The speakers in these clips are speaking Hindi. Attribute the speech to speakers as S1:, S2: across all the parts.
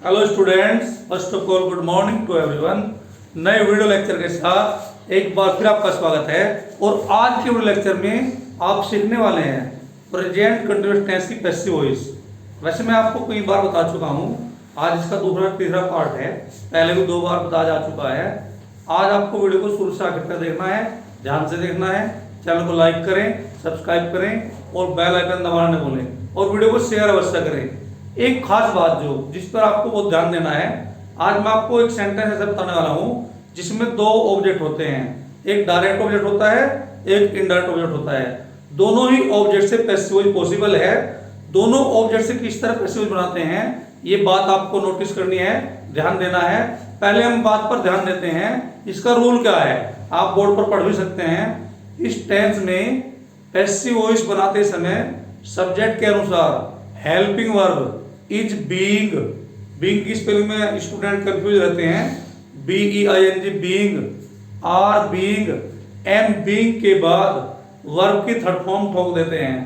S1: Hello students, first of all good morning to everyone. नए वीडियो लेक्चर के साथ एक बार फिर आपका स्वागत है। और आज के वीडियो लेक्चर में आप सीखने वाले हैं प्रेजेंट कंटीन्यूअस टेंस की पैसिव वॉइस। वैसे मैं आपको कई बार बता चुका हूँ, आज इसका दूसरा तीसरा पार्ट है, पहले भी 2 बार बताया जा चुका है। आज आपको वीडियो को शुरू से आखिर तक देखना है, ध्यान से देखना है। चैनल को लाइक करें, सब्सक्राइब करें और बेल आइकन दबाना न भूलें और वीडियो को शेयर अवश्य करें। एक खास बात जिस पर आपको बहुत ध्यान देना है, आज मैं आपको एक सेंटेंस ऐसा बताने वाला हूं जिसमें 2 ऑब्जेक्ट होते हैं। एक डायरेक्ट ऑब्जेक्ट होता है, एक इनडायरेक्ट ऑब्जेक्ट होता है। दोनों ही ऑब्जेक्ट से पैसिव वॉइस पॉसिबल है। दोनों ऑब्जेक्ट से किस तरह पैसिव वॉइस बनाते हैं, ये बात आपको नोटिस करनी है, ध्यान देना है। पहले हम बात पर ध्यान देते हैं, इसका रूल क्या है। आप बोर्ड पर पढ़ भी सकते हैं। इस टेंस में पैसिव वॉइस बनाते समय सब्जेक्ट के अनुसार helping verb is being. Being की स्पेलिंग में स्टूडेंट कंफ्यूज रहते हैं। BEING being, are being, am being के बाद वर्ब की थर्ड फॉर्म ठोक देते हैं।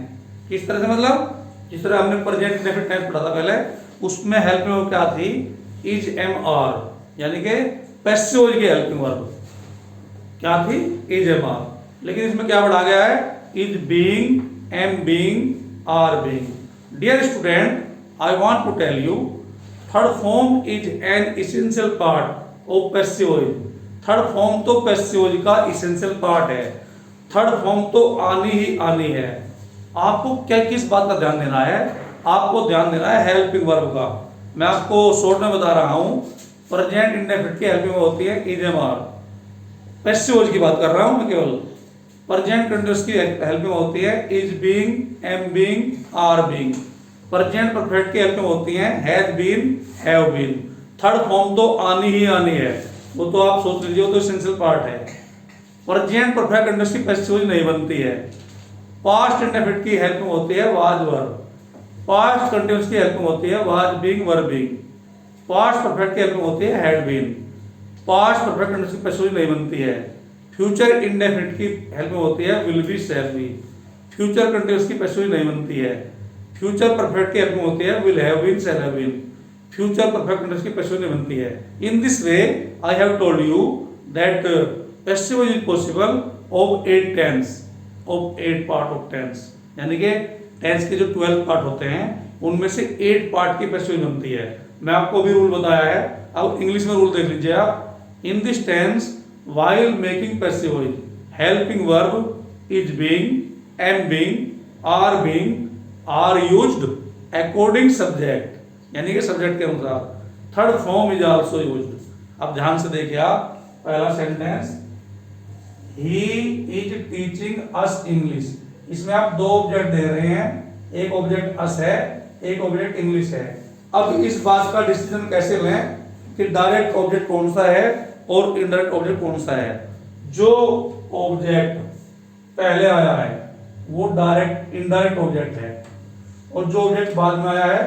S1: किस तरह से, मतलब जिस तरह हमने प्रेजेंट इंडेफिनिट टेंस पढ़ा था पहले, उसमें हेल्पिंग वर्ब क्या थी, इज एम आर, यानी कि पैसिव वॉइस की हेल्पिंग वर्ब क्या थी, इज एम आर। लेकिन इसमें क्या बढ़ा गया है, is being, am being, are being. Dear student, I want to tell you, third form is an essential part of passive voice. Third form तो पैसिव वॉइस का इसेंशियल पार्ट है। थर्ड फॉर्म तो आनी ही आनी है। आपको क्या किस बात का ध्यान देना है, आपको ध्यान देना है हेल्पिंग वर्ब का। मैं आपको शॉर्ट में बता रहा हूं, प्रेजेंट इंडेफिनिट की हेल्पिंग वर्ब होती है is am are. Passive voice की बात कर रहा हूं मैं केवल। प्रेजेंट कंटीन्यूअस की हेल्पिंग होती है is being, am being, are being. Present perfect की हेल्पिंग होती हैं has been, have been. Third form तो आनी ही आनी है, वो तो आप सोच लीजिए, वो तो एसेंशियल पार्ट है। प्रेजेंट परफेक्ट कंटीन्यूअस की पैसिव वॉइस नहीं बनती है। पास्ट इंडेफिनिट की हेल्पिंग होती है वाज वर्ब। पास्ट कंटीन्यूअस की हेल्पिंग होती है was being, were being. Past perfect की हेल्पिंग होती है had been. Past perfect continuous की पैसिव वॉइस नहीं बनती है। फ्यूचर इंडेफिनिट की हेल्पिंग होती है will be, shall be. Future continuous की पैसिव वॉइस नहीं बनती है। फ्यूचर परफेक्ट की हेल्पिंग होती है will have been, shall have been. Future perfect continuous की पैसिव नहीं बनती है। In this way I have told you that passive voice is possible of 8 tense, of 8 part of tense. यानी कि टेंस के जो 12 पार्ट होते हैं उनमें से 8 पार्ट की पैसिव वॉइस बनती है। मैं आपको अभी रूल बताया है, अब इंग्लिश में रूल देख लीजिए आप। In this tense while making passive voice helping verb is being, am being, are being are used according subject, यानी कि सब्जेक्ट के अनुसार। Third form is also used. अब ध्यान से देखिए आप, पहला sentence, he is teaching us English. इसमें आप 2 ऑब्जेक्ट दे रहे हैं, एक ऑब्जेक्ट अस है, एक ऑब्जेक्ट इंग्लिश है। अब इस बात का डिसीजन कैसे लें कि डायरेक्ट ऑब्जेक्ट कौन सा है और इनडायरेक्ट ऑब्जेक्ट कौन सा है। जो ऑब्जेक्ट पहले आया है वो डायरेक्ट, इनडायरेक्ट ऑब्जेक्ट है, और जो ऑब्जेक्ट बाद में आया है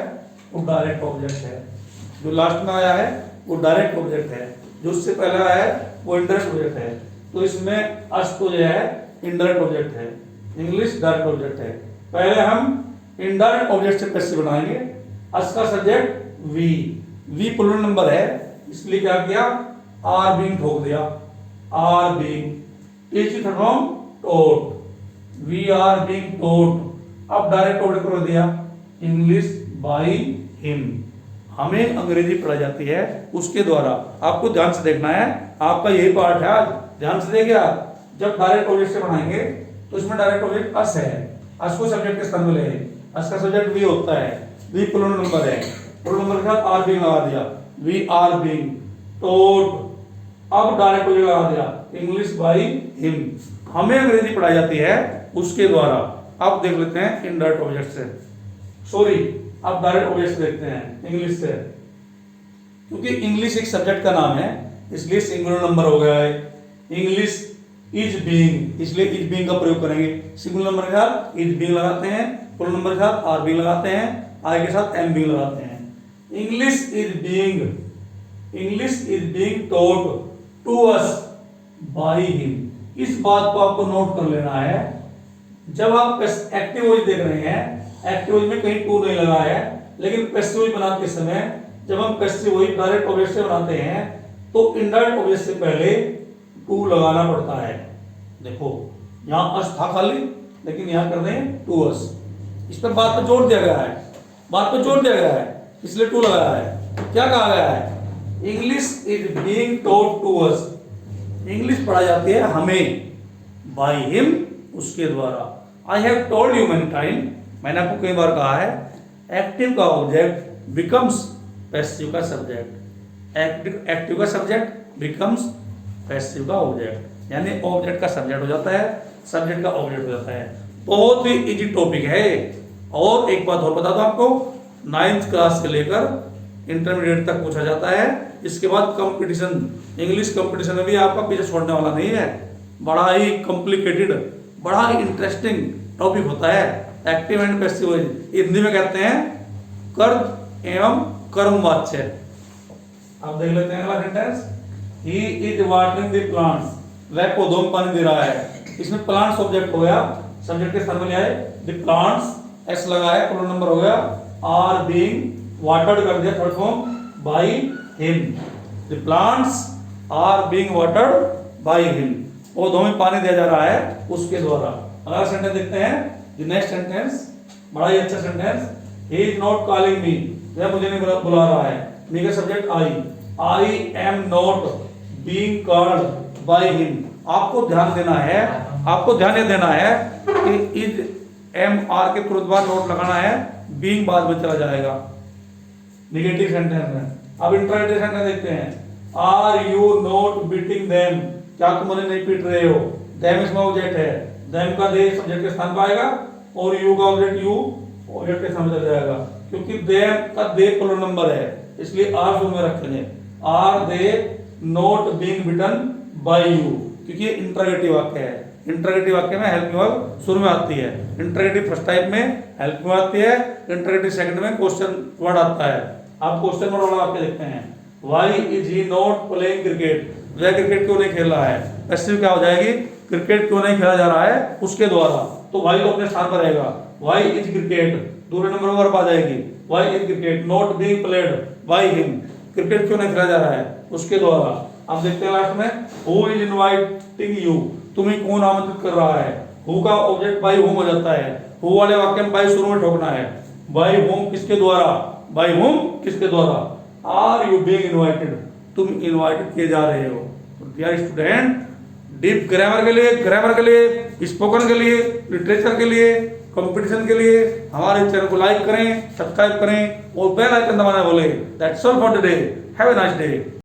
S1: वो डायरेक्ट ऑब्जेक्ट है। जो लास्ट में आया है वो डायरेक्ट ऑब्जेक्ट है, जो उससे पहले आया है वो इनडायरेक्ट ऑब्जेक्ट है। तो इसमें अस तो जो है इनडायरेक्ट ऑब्जेक्ट है, इंग्लिश डायरेक्ट ऑब्जेक्ट है। पहले हम इनडायरेक्ट ऑब्जेक्ट से कैसे बनाएंगे। अस का subject we, we plural number है, इसलिए क्या किया, आर बीइंग ठोक दिया, आर बीइंग। टीच की third form taught, we are being taught. अब डायरेक्ट ऑब्जेक्ट कर दिया इंग्लिश बाय हिम। हमें अंग्रेजी पढ़ाई जाती है उसके द्वारा। आपको ध्यान से देखना है, आपका यही पार्ट है आज, ध्यान से देखिए आप। जब डायरेक्ट ऑब्जेक्ट से पढ़ाएंगे तो इसमें डायरेक्ट ऑब्जेक्ट अस है, अस को सब्जेक्ट के स्थान में ले, अस का सब्जेक्ट वी होता है, वी प्लूरल नंबर है, प्लूरल नंबर के साथ आर बीइंग लगा दिया, वी आर बीइंग टोट। अब डायरेक्ट ऑब्जेक्ट लगा दिया इंग्लिश बाय हिम। हमें अंग्रेजी पढ़ाई जाती है उसके द्वारा। अब देख लेते हैं इनडायरेक्ट ऑब्जेक्ट से, सॉरी अब डायरेक्ट ऑब्जेक्ट से देखते हैं इंग्लिश से। क्योंकि इंग्लिश एक सब्जेक्ट का नाम है इसलिए सिंगुलर नंबर हो गया है। इंग्लिश इज बीइंग, इसलिए इज बीइंग का प्रयोग करेंगे। सिंगुलर नंबर के साथ इज बीइंग लगाते हैं, प्लूरल नंबर के साथ आर बीइंग लगाते हैं, आई के साथ एम बीइंग लगाते हैं। English is being, English is being taught to us by him. इस बात को आपको नोट कर लेना है। जब आप एक्टिव वॉइस देख रहे हैं, एक्टिव वॉइस में कहीं टू नहीं लगा है, लेकिन पैसिव वॉइस बनाते समय जब हम पैसिव वही डायरेक्ट ऑब्जेक्ट से बनाते हैं तो इनडायरेक्ट ऑब्जेक्ट से पहले टू लगाना पड़ता है। देखो यहाँ अस था खाली, लेकिन यहाँ कर दें टू अस। इस पर बात पर जोर दिया गया है, बात पर जोर दिया गया है, इसलिए टू लगाया है। क्या कहा गया है? English is being taught to us. English पढ़ाई जाती है हमें, बाय हिम, उसके द्वारा। I have told you many time, मैंने आपको कई बार कहा है, एक्टिव का ऑब्जेक्ट बिकम्स पैसिव का सब्जेक्ट, एक्टिव का सब्जेक्ट बिकम्स पैसिव का ऑब्जेक्ट, यानी ऑब्जेक्ट का सब्जेक्ट हो जाता है, सब्जेक्ट का ऑब्जेक्ट हो जाता है। बहुत ही इजी टॉपिक है। और एक बात और बता दो आपको, 9th क्लास से लेकर इंटरमीडिएट तक पूछा जाता है। इसके बाद कंपटीशन, इंग्लिश कंपटीशन में भी आपका पीछे छोड़ने वाला नहीं है। बड़ा ही कॉम्प्लिकेटेड, बड़ा ही इंटरेस्टिंग टॉपिक होता है एक्टिव एंड पैसिव। हिंदी में कहते हैं कर्म एवं कर्मवाच्य। अब देख लेते हैं अगला sentence, he is watering the plants, वह पौधों में पानी दे रहा है। इसमें प्लांट्स ऑब्जेक्ट हो गया, सब्जेक्ट के स्थान में ले आए द प्लांट्स, एस लगा है, प्लूरल नंबर हो गया, आर बीइंग वाटर्ड कर दिया third form by him. The plants are being watered by him, पौधों में पानी दिया जा रहा है उसके द्वारा। अगला सेंटेंस देखते हैं, द नेक्स्ट सेंटेंस, बड़ा ही अच्छा sentence, he is not calling me, वह मुझे नहीं बुला रहा है। मी का subject I am not being called by him. आपको ध्यान देना है, आपको ध्यान ये देना है कि इज एम आर के तुरंत बाद नोट लगाना है, बीइंग बाद में चला जाएगा नेगेटिव सेंटेंस में। अब इंटरोगेटिव सेंटेंस देखते हैं, are you not beating them, क्या तुम उन्हें नहीं पीट रहे हो। देम इसमें ऑब्जेक्ट है, देम का दे सब्जेक्ट के स्थान पर आएगा और यू का ऑब्जेक्ट यू ऑब्जेक्ट के स्थान पर चला जाएगा। क्योंकि देम का दे प्लूरल नंबर है, इसलिए आर शुरू में रखेंगे, are they not being beaten by you, क्योंकि ये इंटरोगेटिव वाक्य है। इंटरोगेटिव वाक्य में हेल्पिंग वर्ब शुरू में आती है। इंटरोगेटिव फर्स्ट टाइप में हेल्पिंग वर्ब आती है, इंटरोगेटिव सेकंड में क्वेश्चन वर्ड आता है। आप क्वेश्चन वर्ड वाला वाक्य देखते हैं, why is he not playing cricket, वह क्रिकेट क्यों नहीं खेल रहा है। पैसिव क्या हो जाएगी, क्रिकेट क्यों नहीं खेला जा रहा है उसके द्वारा, तो व्हाई तो अपने स्थान पर रहेगा, व्हाई इज क्रिकेट, दूसरे नंबर पर वर्ब आ जाएगी, why is cricket not being played by him, cricket क्यों नहीं खेला जा रहा है उसके द्वारा। अब देखते हैं लास्ट में, हु इज इनवाइटिंग यू, तुम्हें कौन आमंत्रित कर रहा है। हु का ऑब्जेक्ट बाय हुम हो जाता है, हु वाले वाक्य में बाय शुरू में ठोकना है, बाय हुम किसके द्वारा, बाय हुम किसके द्वारा, आर यू बीइंग इनवाइटेड, तुम इनवाइटेड किए जा रहे हो। डियर स्टूडेंट, डीप ग्रामर के लिए, ग्रामर के लिए, स्पोकन के लिए, लिटरेचर के लिए, कंपटीशन के लिए हमारे चैनल को लाइक करें, सब्सक्राइब करें और बेल आइकन दबाना भूलें। That's all for today, have a nice day.